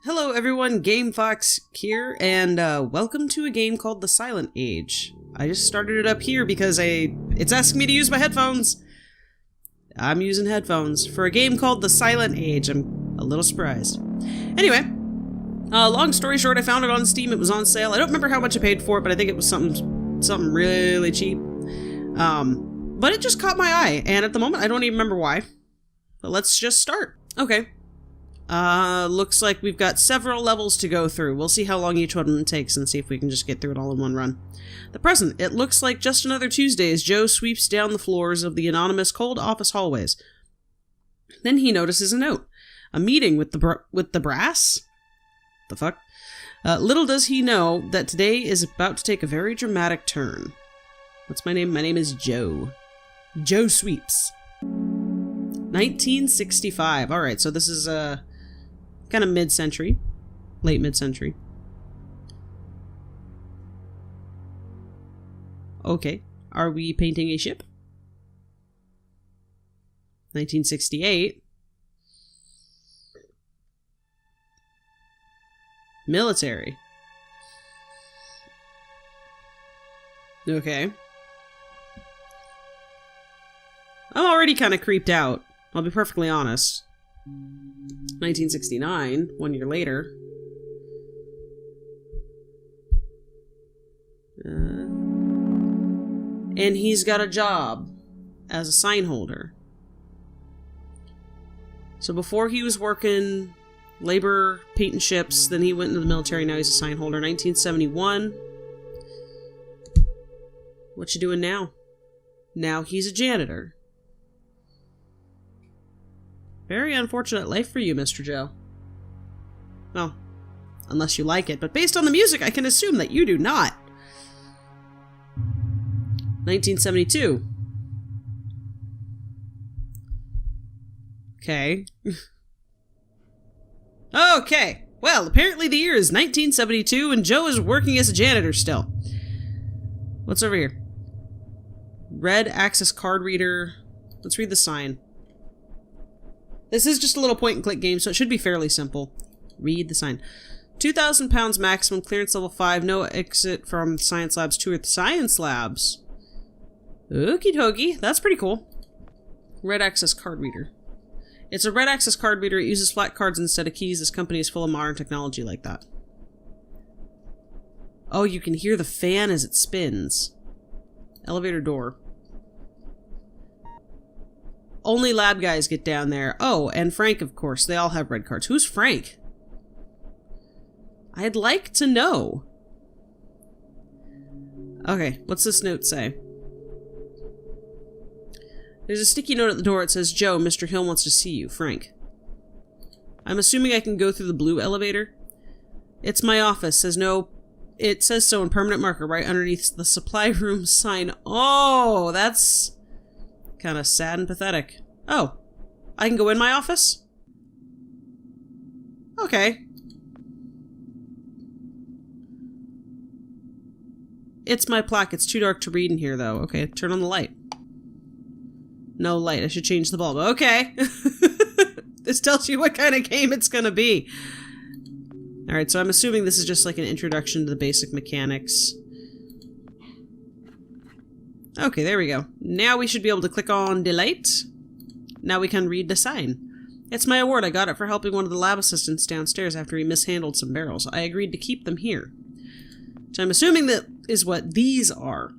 Hello everyone, GameFox here, and welcome to a game called The Silent Age. I just started it up here because it's asking me to use my headphones. I'm using headphones for a game called The Silent Age. I'm a little surprised. Anyway, long story short, I found it on Steam. It was on sale. I don't remember how much I paid for it, but I think it was something really cheap. But it just caught my eye, and at the moment I don't even remember why. But let's just start. Okay. Looks like we've got several levels to go through. We'll see how long each one of them takes and see if we can just get through it all in one run. The present. It looks like just another Tuesday as Joe sweeps down the floors of the anonymous cold office hallways. Then he notices a note. A meeting with the brass? The fuck? Little does he know that today is about to take a very dramatic turn. What's my name? My name is Joe. Joe Sweeps. 1965. Alright, so this is, kind of mid-century. Late mid-century. Okay. Are we painting a ship? 1968. Military. Okay. I'm already kind of creeped out. I'll be perfectly honest. 1969, 1 year later. And he's got a job as a sign holder. So before he was working labor painting ships, then he went into the military, now he's a sign holder. 1971. What you doing now? Now he's a janitor. Very unfortunate life for you, Mr. Joe. Well, unless you like it, but based on the music, I can assume that you do not. 1972. Okay. Okay. Well, apparently the year is 1972 and Joe is working as a janitor still. What's over here? Red access card reader. Let's read the sign. This is just a little point-and-click game, so it should be fairly simple. Read the sign. 2,000 pounds maximum, clearance level 5, no exit from science labs 2 or science labs. Okie dokie, that's pretty cool. Red access card reader. It's a red access card reader. It uses flat cards instead of keys. This company is full of modern technology like that. Oh, you can hear the fan as it spins. Elevator door. Only lab guys get down there. Oh, and Frank, of course. They all have red cards. Who's Frank? I'd like to know. Okay, what's this note say? There's a sticky note at the door. It says, Joe, Mr. Hill wants to see you. Frank. I'm assuming I can go through the blue elevator. It's my office. Says no. It says so in permanent marker right underneath the supply room sign. Oh, that's kind of sad and pathetic. Oh, I can go in my office? Okay. It's my plaque. It's too dark to read in here, though. Okay, turn on the light. No light. I should change the bulb. Okay. This tells you what kind of game it's gonna be. Alright, so I'm assuming this is just like an introduction to the basic mechanics. Okay, there we go. Now we should be able to click on the light. Now we can read the sign. It's my award. I got it for helping one of the lab assistants downstairs after he mishandled some barrels. I agreed to keep them here. So I'm assuming that is what these are.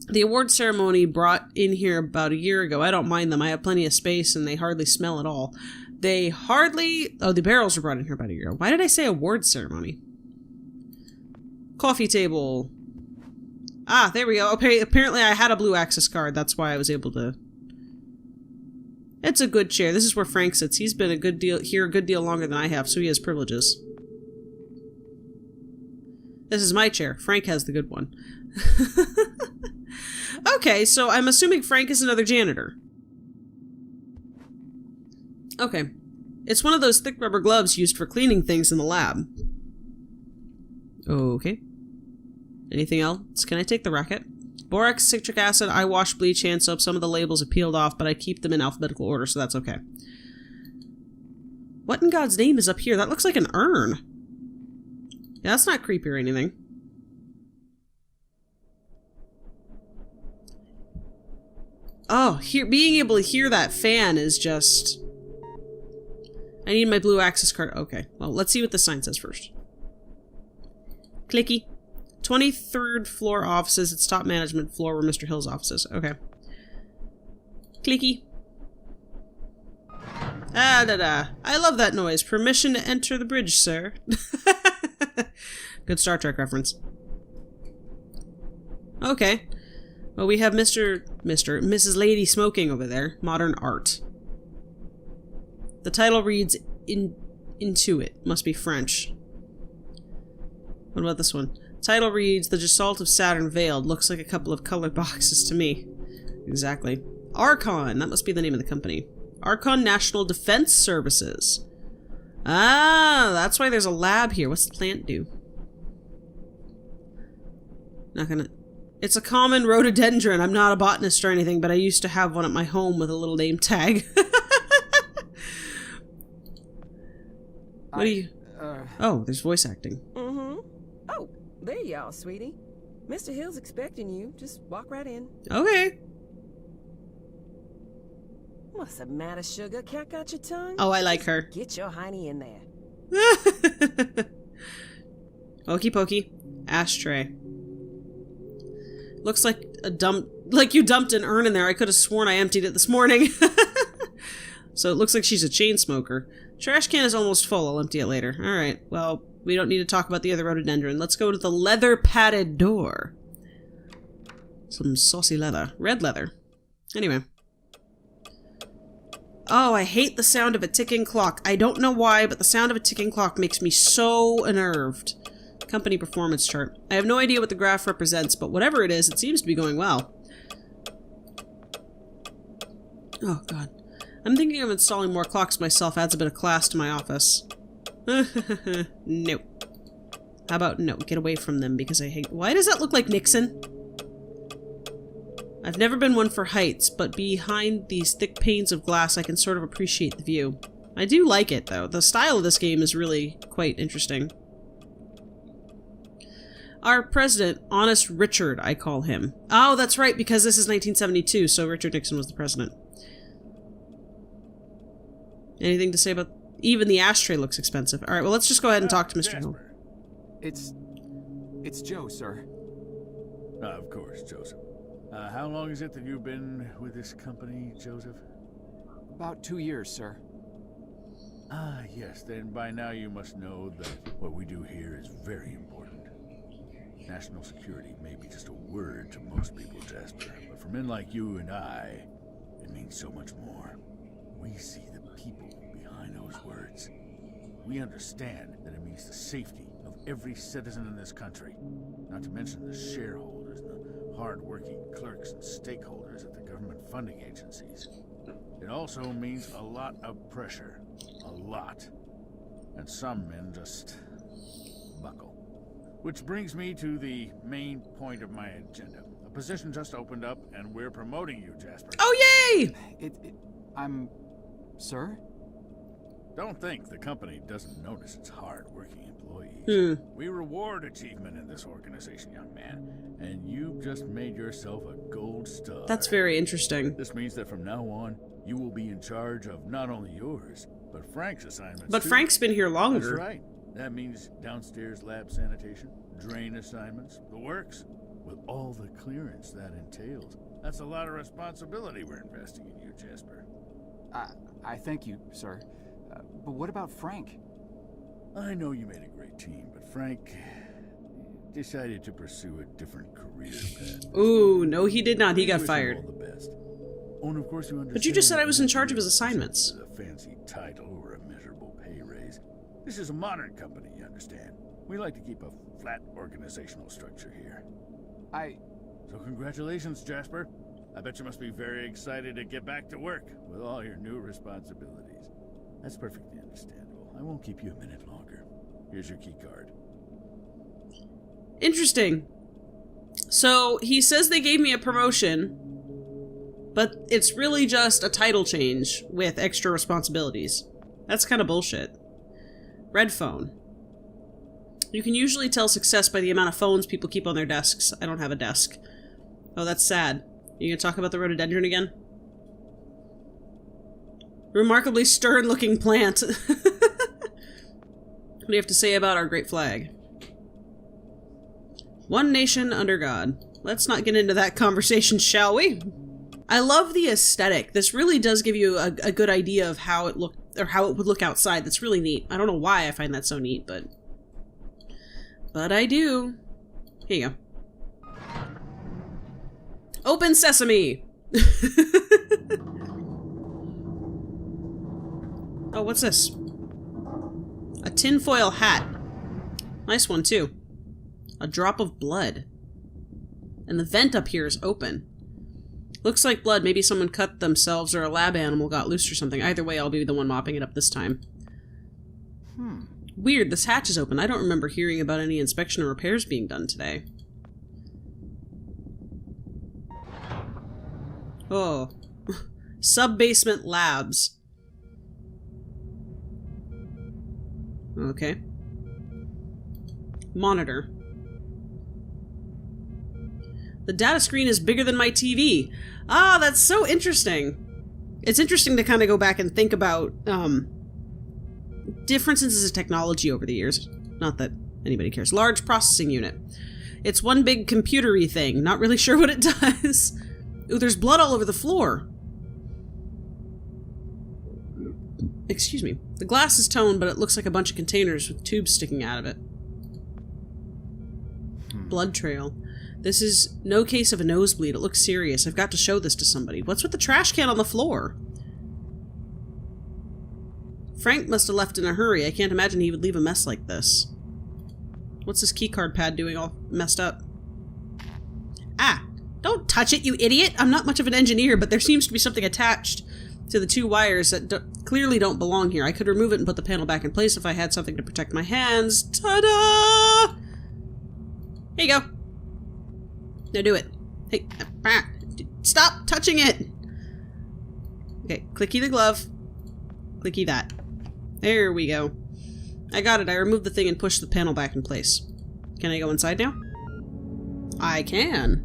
The award ceremony brought in here about a year ago. I don't mind them. I have plenty of space and they hardly smell at all. They hardly... Oh, the barrels were brought in here about a year ago. Why did I say award ceremony? Coffee table. Ah, there we go. Okay, apparently I had a blue access card. That's why I was able to... It's a good chair. This is where Frank sits. He's been a good deal longer than I have, so he has privileges. This is my chair. Frank has the good one. Okay, so I'm assuming Frank is another janitor. Okay. It's one of those thick rubber gloves used for cleaning things in the lab. Okay. Anything else? Can I take the racket? Borax, citric acid, eye wash, bleach, hand soap. Some of the labels are peeled off, but I keep them in alphabetical order, so that's okay. What in God's name is up here? That looks like an urn. Yeah, that's not creepy or anything. Oh, being able to hear that fan is just... I need my blue access card. Okay, well, let's see what the sign says first. Clicky. 23rd floor offices. It's top management floor where Mr. Hill's office is. Okay. Clicky. Ah, da da. I love that noise. Permission to enter the bridge, sir. Good Star Trek reference. Okay. Well, we have Mrs. Lady Smoking over there. Modern art. The title reads Intuit. Must be French. What about this one? Title reads The Gestalt of Saturn Veiled. Looks like a couple of colored boxes to me. Exactly. Archon. That must be the name of the company. Archon National Defense Services. Ah, that's why there's a lab here. What's the plant do? Not gonna... It's a common rhododendron. I'm not a botanist or anything, but I used to have one at my home with a little name tag. What do you... Oh, there's voice acting. Mm-hmm. Oh, there you are, sweetie. Mr. Hill's expecting you. Just walk right in. Okay. What's the matter, sugar? Cat got your tongue? Oh, I like her. Get your hiney in there. Okey pokey. Ashtray. Looks like a like you dumped an urn in there. I could have sworn I emptied it this morning. So it looks like she's a chain smoker. Trash can is almost full. I'll empty it later. Alright, well, we don't need to talk about the other rhododendron. Let's go to the leather padded door. Some saucy leather. Red leather. Anyway. Oh, I hate the sound of a ticking clock. I don't know why, but the sound of a ticking clock makes me so unnerved. Company performance chart. I have no idea what the graph represents, but whatever it is, it seems to be going well. Oh, God. I'm thinking of installing more clocks myself. Adds a bit of class to my office. Nope. How about no? Get away from them because I hate... Why does that look like Nixon? I've never been one for heights, but behind these thick panes of glass I can sort of appreciate the view. I do like it, though. The style of this game is really quite interesting. Our president, Honest Richard, I call him. Oh, that's right, because this is 1972, so Richard Nixon was the president. Anything to say about... Even the ashtray looks expensive. Alright, well, let's just go ahead and talk to Mr. Hill. It's Joe, sir. Of course, Joseph. How long is it that you've been with this company, Joseph? About 2 years, sir. Ah, yes. Then by now you must know that what we do here is very important. National security may be just a word to most people, Jasper, but for men like you and I, it means so much more. We see the people behind those words. We understand that it means the safety of every citizen in this country, not to mention the shareholders, the hard-working clerks and stakeholders at the government funding agencies. It also means a lot of pressure. A lot. And some men just buckle. Which brings me to the main point of my agenda. A position just opened up, and we're promoting you, Jasper. Oh, yay! Sir? Don't think the company doesn't notice its hard-working employees. We reward achievement in this organization, young man. And you've just made yourself a gold star. That's very interesting. This means that from now on, you will be in charge of not only yours, but Frank's assignments, But too. Frank's been here longer. That's right. That means downstairs lab sanitation, drain assignments, the works, with all the clearance that entails. That's a lot of responsibility we're investing in you, Jasper. I thank you, sir. But what about Frank? I know you made a great team, but Frank decided to pursue a different career path. Ooh, no he did not. He got Wish him fired. all the best. Oh, and of course you understand. But you just said I was in charge of his assignments. A fancy title or a measurable pay raise. This is a modern company, you understand. We like to keep a flat organizational structure here. So congratulations, Jasper. I bet you must be very excited to get back to work with all your new responsibilities. That's perfectly understandable. I won't keep you a minute longer. Here's your key card. Interesting. So, he says they gave me a promotion, but it's really just a title change with extra responsibilities. That's kind of bullshit. Red phone. You can usually tell success by the amount of phones people keep on their desks. I don't have a desk. Oh, that's sad. You gonna talk about the rhododendron again? Remarkably stern-looking plant. What do you have to say about our great flag? One nation under God. Let's not get into that conversation, shall we? I love the aesthetic. This really does give you a good idea of how it would look outside. That's really neat. I don't know why I find that so neat, but I do. Here you go. Open sesame! Oh, what's this? A tinfoil hat. Nice one, too. A drop of blood. And the vent up here is open. Looks like blood. Maybe someone cut themselves or a lab animal got loose or something. Either way, I'll be the one mopping it up this time. Weird, this hatch is open. I don't remember hearing about any inspection or repairs being done today. Oh. Sub-basement labs. Okay. Monitor. The data screen is bigger than my TV. Ah, that's so interesting. It's interesting to kind of go back and think about differences in technology over the years. Not that anybody cares. Large processing unit. It's one big computer-y thing. Not really sure what it does. Ooh, there's blood all over the floor. Excuse me. The glass is toned, but it looks like a bunch of containers with tubes sticking out of it. Blood trail. This is no case of a nosebleed. It looks serious. I've got to show this to somebody. What's with the trash can on the floor? Frank must have left in a hurry. I can't imagine he would leave a mess like this. What's this keycard pad doing all messed up? Ah! Don't touch it, you idiot! I'm not much of an engineer, but there seems to be something attached to the two wires that clearly don't belong here. I could remove it and put the panel back in place if I had something to protect my hands. Ta-da! Here you go. Now do it. Hey, stop touching it! Okay, clicky the glove. Clicky that. There we go. I got it. I removed the thing and pushed the panel back in place. Can I go inside now? I can.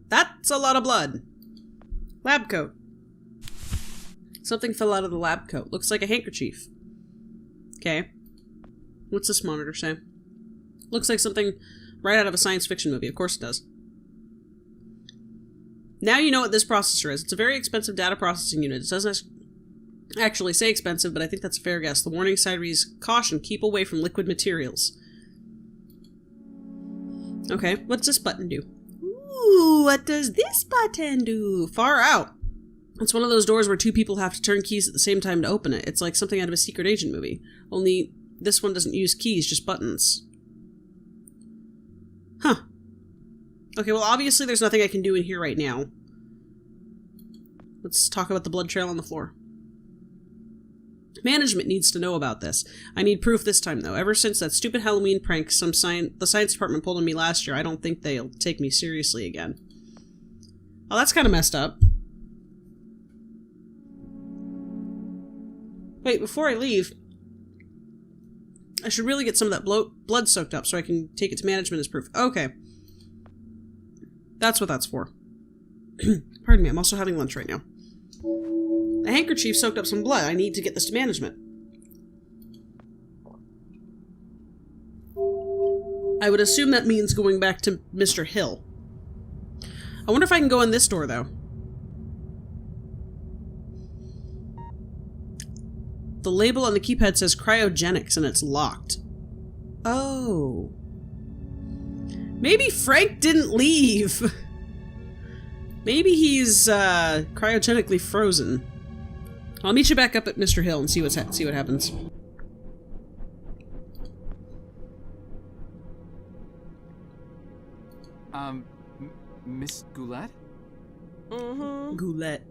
That's a lot of blood. Lab coat. Something fell out of the lab coat. Looks like a handkerchief. Okay. What's this monitor say? Looks like something right out of a science fiction movie. Of course it does. Now you know what this processor is. It's a very expensive data processing unit. It doesn't actually say expensive, but I think that's a fair guess. The warning sign reads, "Caution, keep away from liquid materials." Okay, what's this button do? Ooh, what does this button do? Far out. It's one of those doors where two people have to turn keys at the same time to open it. It's like something out of a secret agent movie. Only this one doesn't use keys, just buttons. Huh. Okay, well obviously there's nothing I can do in here right now. Let's talk about the blood trail on the floor. Management needs to know about this. I need proof this time, though. Ever since that stupid Halloween prank the science department pulled on me last year, I don't think they'll take me seriously again. Oh, that's kind of messed up. Wait, before I leave, I should really get some of that blood soaked up so I can take it to management as proof. Okay. That's what that's for. Pardon me, I'm also having lunch right now. The handkerchief soaked up some blood. I need to get this to management. I would assume that means going back to Mr. Hill. I wonder if I can go in this door, though. The label on the keypad says cryogenics, and it's locked. Oh. Maybe Frank didn't leave. Maybe he's cryogenically frozen. I'll meet you back up at Mr. Hill and see what happens. Miss Goulet? Mm-hmm. Goulet.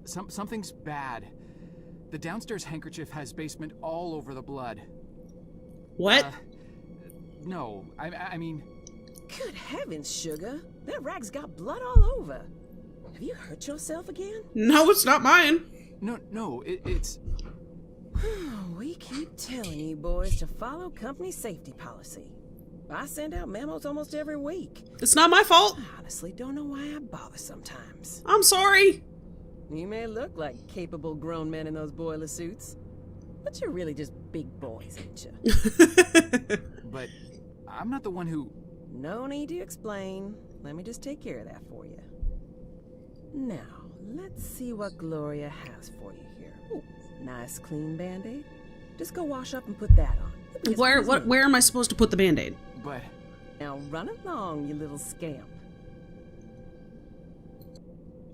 Something's bad. The downstairs handkerchief has basement all over the blood. What? No, I mean... Good heavens, Sugar. That rag's got blood all over. Have you hurt yourself again? No, it's not mine. No, it's... We keep telling you boys to follow company safety policy. I send out memos almost every week. It's not my fault. I honestly don't know why I bother sometimes. I'm sorry. You may look like capable grown men in those boiler suits, but you're really just big boys, ain't you? But I'm not the one who... No need to explain. Let me just take care of that for you. Now, let's see what Gloria has for you here. Ooh, nice clean Band-Aid. Just go wash up and put that on. Where am I supposed to put the Band-Aid? But... Now run along, you little scamp.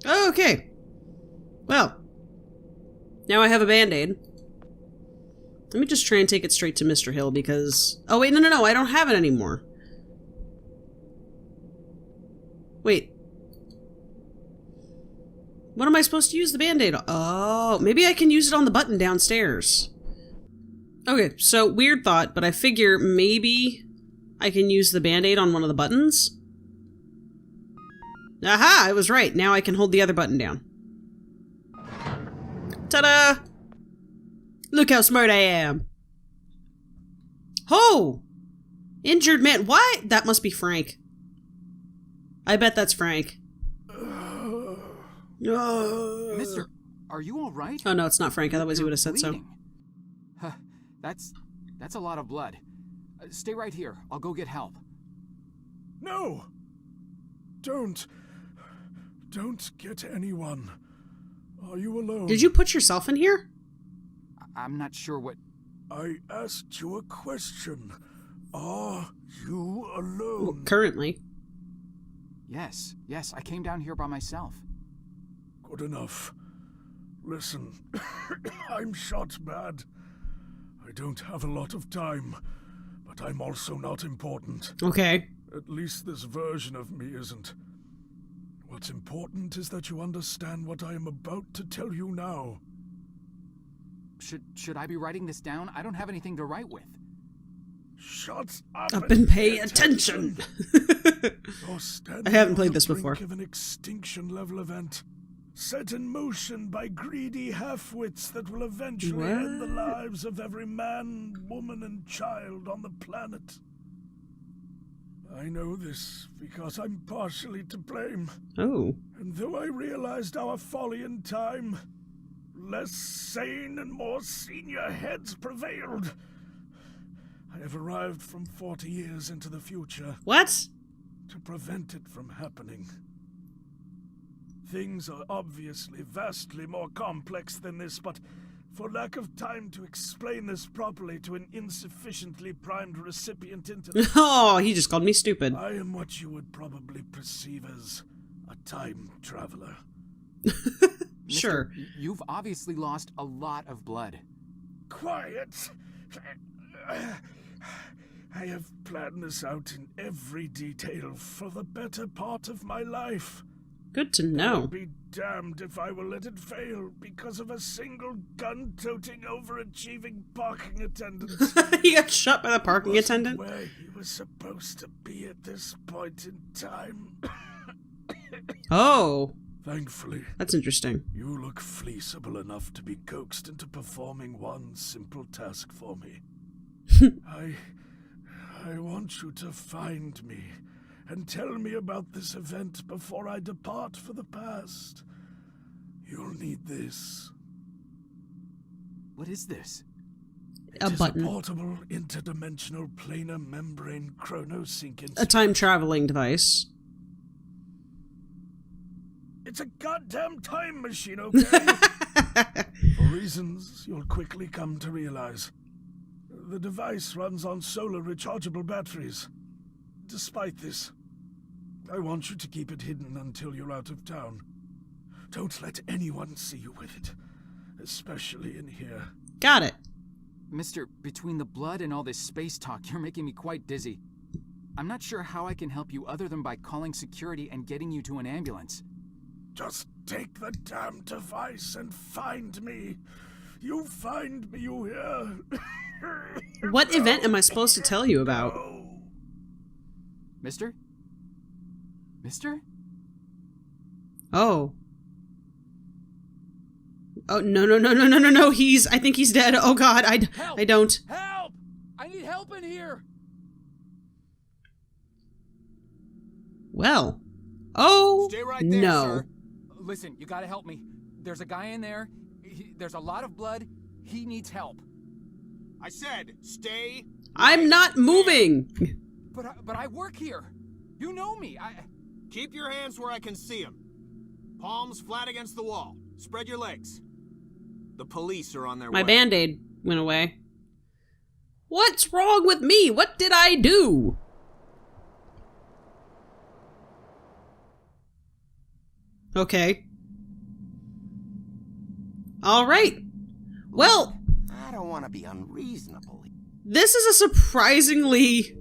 Okay. Well, now I have a Band-Aid. Let me just try and take it straight to Mr. Hill because... Oh, wait, no, I don't have it anymore. Wait. What am I supposed to use the Band-Aid on? Oh, maybe I can use it on the button downstairs. Okay, so weird thought, but I figure maybe I can use the Band-Aid on one of the buttons? Aha! I was right. Now I can hold the other button down. Ta-da! Look how smart I am. Oh! Injured man. Why? That must be Frank. I bet that's Frank. Mister, are you all right? Oh no, it's not Frank. Otherwise he would have said so. Huh, that's a lot of blood. Stay right here. I'll go get help. No! Don't get anyone. Are you alone? Did you put yourself in here? I'm not sure what... I asked you a question. Are you alone? Well, currently. Yes, I came down here by myself. Good enough. Listen, I'm shot bad. I don't have a lot of time, but I'm also not important. Okay. At least this version of me isn't. What's important is that you understand what I am about to tell you now. Should I be writing this down? I don't have anything to write with. Shut up and pay attention. I haven't played this before. Of an extinction level event, set in motion by greedy half-wits that will eventually end the lives of every man, woman, and child on the planet. I know this because I'm partially to blame. Oh. And though I realized our folly in time, less sane and more senior heads prevailed. I have arrived from 40 years into the future. What? To prevent it from happening. Things are obviously vastly more complex than this, but for lack of time to explain this properly to an insufficiently primed recipient intellect... Oh, he just called me stupid. I am what you would probably perceive as a time traveler. Sure. Mister, you've obviously lost a lot of blood. Quiet! I have planned this out in every detail for the better part of my life. Good to know. I'll be damned if I will let it fail because of a single gun-toting, overachieving parking attendant. He got shot by the parking attendant? Where he was supposed to be at this point in time. Oh. Thankfully, that's interesting. You look fleeceable enough to be coaxed into performing one simple task for me. I want you to find me and tell me about this event before I depart for the past. You'll need this. What is this? A button. It is a portable interdimensional planar membrane chronosync instrument. A time-traveling device. It's a goddamn time machine, okay? For reasons you'll quickly come to realize. The device runs on solar rechargeable batteries. Despite this, I want you to keep it hidden until you're out of town. Don't let anyone see you with it, especially in here. Got it. Mister, between the blood and all this space talk, you're making me quite dizzy. I'm not sure how I can help you other than by calling security and getting you to an ambulance. Just take the damn device and find me. You find me, you hear? What event am I supposed to tell you about? No. Mister? Mister? Oh. Oh, no. I think he's dead. Oh god, Help! I don't. Help! I need help in here! Well. Oh, Stay right there, no. sir. Listen, you gotta help me. There's a guy in there. There's a lot of blood. He needs help. I said, stay. I'm not moving. But I work here. You know me. Keep your hands where I can see them. Palms flat against the wall. Spread your legs. The police are on their way. My Band-Aid went away. What's wrong with me? What did I do? Okay. All right. Well, I don't want to be unreasonable. this is a surprisingly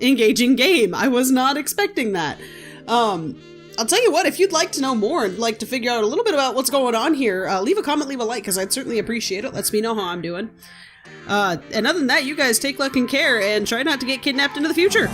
engaging game. I was not expecting that. I'll tell you what, if you'd like to know more and like to figure out a little bit about what's going on here, leave a comment, leave a like, because I'd certainly appreciate it. Lets me know how I'm doing. And other than that, you guys take luck and care, and try not to get kidnapped into the future.